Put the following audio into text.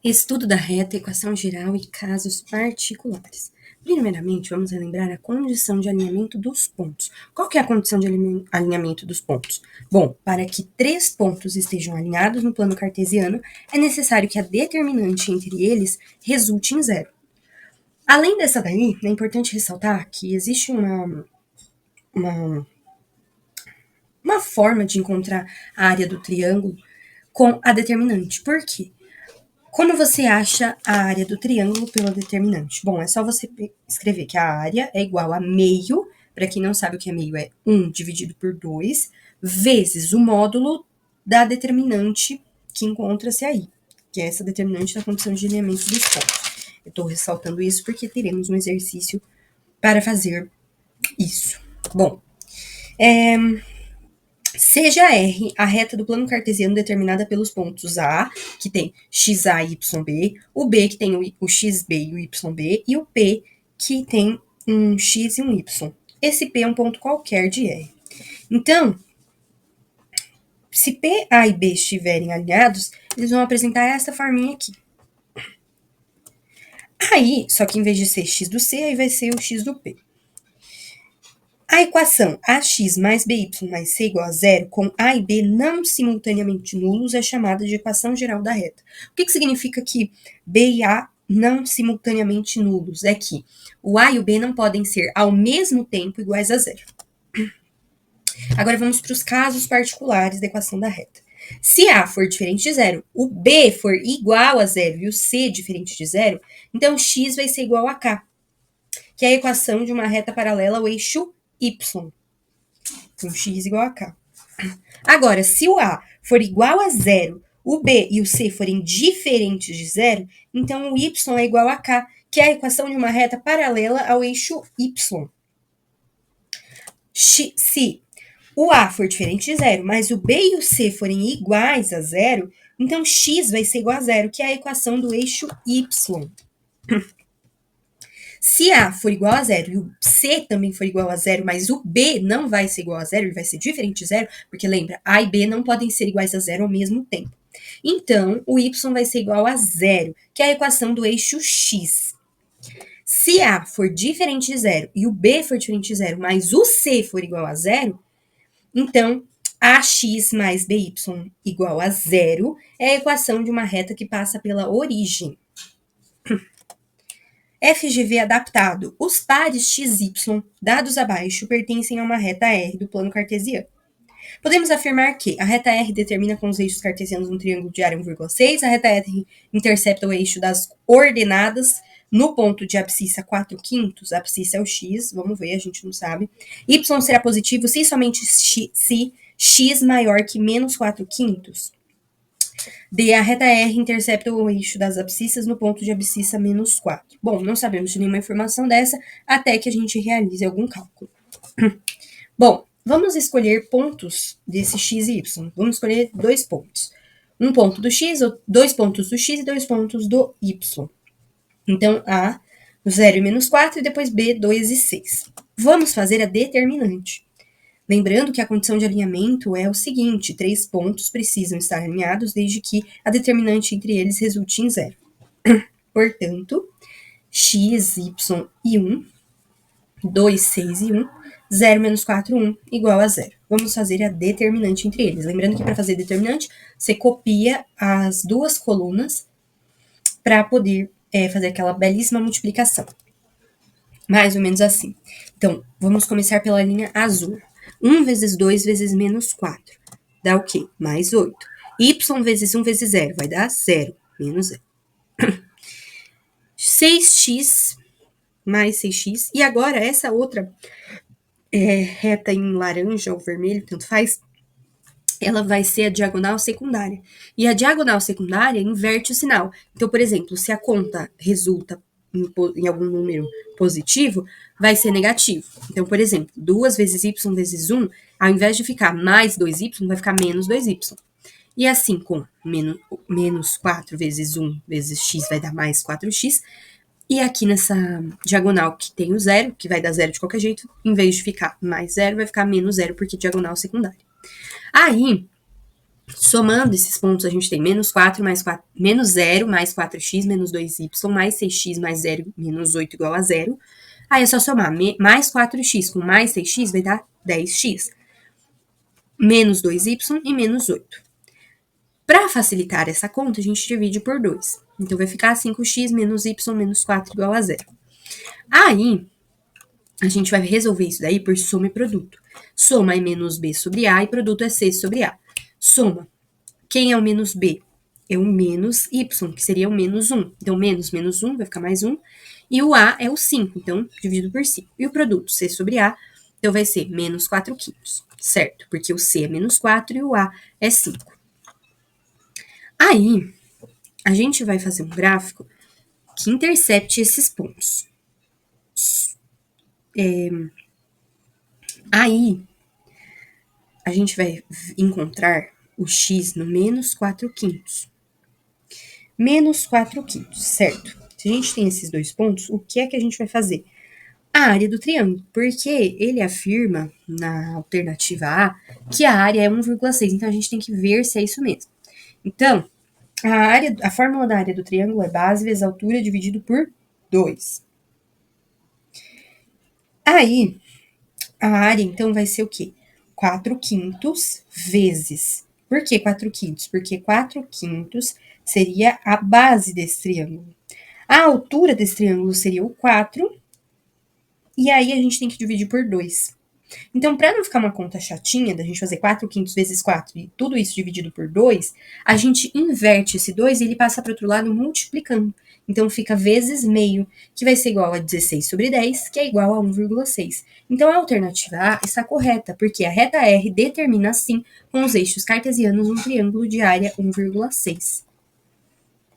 Estudo da reta, equação geral e casos particulares. Primeiramente, vamos relembrar a condição de alinhamento dos pontos. Qual que é a condição de alinhamento dos pontos? Bom, para que três pontos estejam alinhados no plano cartesiano, é necessário que a determinante entre eles resulte em zero. Além dessa daí, é importante ressaltar que existe uma forma de encontrar a área do triângulo com a determinante. Por quê? Como você acha a área do triângulo pela determinante? Bom, é só você escrever que a área é igual a meio, para quem não sabe o que é meio, é 1 dividido por 2, vezes o módulo da determinante que encontra-se aí, que é essa determinante da condição de alinhamento dos pontos. Eu estou ressaltando isso porque teremos um exercício para fazer isso. Bom, seja R a reta do plano cartesiano determinada pelos pontos A, que tem XA e YB, o B, que tem o XB e o YB, e o P, que tem um X e um Y. Esse P é um ponto qualquer de R. Então, se P, A e B estiverem alinhados, eles vão apresentar essa forminha aqui. Aí, só que em vez de ser X do C, aí vai ser o X do P. A equação AX mais BY mais C igual a zero, com A e B não simultaneamente nulos, é chamada de equação geral da reta. O que significa que B e A não simultaneamente nulos? É que o A e o B não podem ser ao mesmo tempo iguais a zero. Agora vamos para os casos particulares da equação da reta. Se A for diferente de zero, o B for igual a zero e o C diferente de zero, então X vai ser igual a K, que é a equação de uma reta paralela ao eixo Y, com x igual a k. Agora, se o A for igual a zero, o B e o C forem diferentes de zero, então o y é igual a k, que é a equação de uma reta paralela ao eixo y. Se o A for diferente de zero, mas o B e o C forem iguais a zero, então x vai ser igual a zero, que é a equação do eixo y. Se A for igual a zero e o C também for igual a zero, mas o B não vai ser igual a zero, ele vai ser diferente de zero, porque lembra, A e B não podem ser iguais a zero ao mesmo tempo. Então, o y vai ser igual a zero, que é a equação do eixo x. Se A for diferente de zero e o B for diferente de zero, mas o C for igual a zero, então AX mais BY igual a zero é a equação de uma reta que passa pela origem. FGV adaptado. Os pares XY dados abaixo pertencem a uma reta R do plano cartesiano. Podemos afirmar que a reta R determina com os eixos cartesianos um triângulo de área 1,6, a reta R intercepta o eixo das ordenadas no ponto de abscissa 4/5, a abscissa é o x, vamos ver, a gente não sabe. Y será positivo se somente se x maior que menos 4/5. D, a reta R intercepta o eixo das abscissas no ponto de abscissa menos 4. Bom, não sabemos de nenhuma informação dessa até que a gente realize algum cálculo. Bom, vamos escolher pontos desse x e y. Vamos escolher 2 pontos. Um ponto do x, 2 pontos do x e 2 pontos do y. Então, A, 0 e menos 4, e depois B, 2 e 6. Vamos fazer a determinante. Lembrando que a condição de alinhamento é o seguinte, 3 pontos precisam estar alinhados desde que a determinante entre eles resulte em zero. Portanto, x, y e 1, 2, 6 e 1, 0 menos 4, 1, igual a zero. Vamos fazer a determinante entre eles. Lembrando que para fazer determinante, você copia as duas colunas para poder fazer aquela belíssima multiplicação. Mais ou menos assim. Então, vamos começar pela linha azul. 1 vezes 2 vezes menos 4. Dá o quê? Mais 8. Y vezes 1 vezes 0 vai dar 0. Menos 0. 6x mais 6x. E agora, essa outra reta em laranja ou vermelho, tanto faz, ela vai ser a diagonal secundária. E a diagonal secundária inverte o sinal. Então, por exemplo, se a conta resulta em algum número positivo, vai ser negativo. Então, por exemplo, 2 vezes y vezes 1, ao invés de ficar mais 2y, vai ficar menos 2y. E assim, com menos 4 vezes 1 vezes x vai dar mais 4x. E aqui nessa diagonal que tem o zero, que vai dar zero de qualquer jeito, em vez de ficar mais zero, vai ficar menos zero, porque diagonal secundária. Aí, Somando esses pontos, a gente tem menos 4 mais 4, menos 0 mais 4x menos 2y mais 6x mais 0 menos 8 igual a 0. Aí é só somar mais 4x com mais 6x vai dar 10x. Menos 2y e menos 8. Para facilitar essa conta, a gente divide por 2. Então, vai ficar 5x menos y menos 4 igual a 0. Aí, a gente vai resolver isso daí por soma e produto. Soma é menos b sobre a e produto é c sobre a. Soma. Quem é o menos b? É o menos y, que seria o menos 1. Então, menos 1 vai ficar mais 1. E o a é o 5, então dividido por 5. E o produto c sobre a, então vai ser menos 4 quintos, certo? Porque o c é menos 4 e o a é 5. Aí, a gente vai fazer um gráfico que intercepte esses pontos. Aí, a gente vai encontrar o x no menos 4 quintos. Menos 4 quintos, certo? Se a gente tem esses dois pontos, o que é que a gente vai fazer? A área do triângulo, porque ele afirma na alternativa A que a área é 1,6, então a gente tem que ver se é isso mesmo. Então, a fórmula da área do triângulo é base vezes altura dividido por 2. Aí, a área, então, vai ser o quê? 4 quintos vezes. Por que 4 quintos? Porque 4 quintos seria a base desse triângulo. A altura desse triângulo seria o 4, e aí a gente tem que dividir por 2. Então, para não ficar uma conta chatinha, da gente fazer 4 quintos vezes 4 e tudo isso dividido por 2, a gente inverte esse 2 e ele passa para o outro lado multiplicando. Então, fica vezes meio, que vai ser igual a 16 sobre 10, que é igual a 1,6. Então, a alternativa A está correta, porque a reta R determina, assim, com os eixos cartesianos, um triângulo de área 1,6.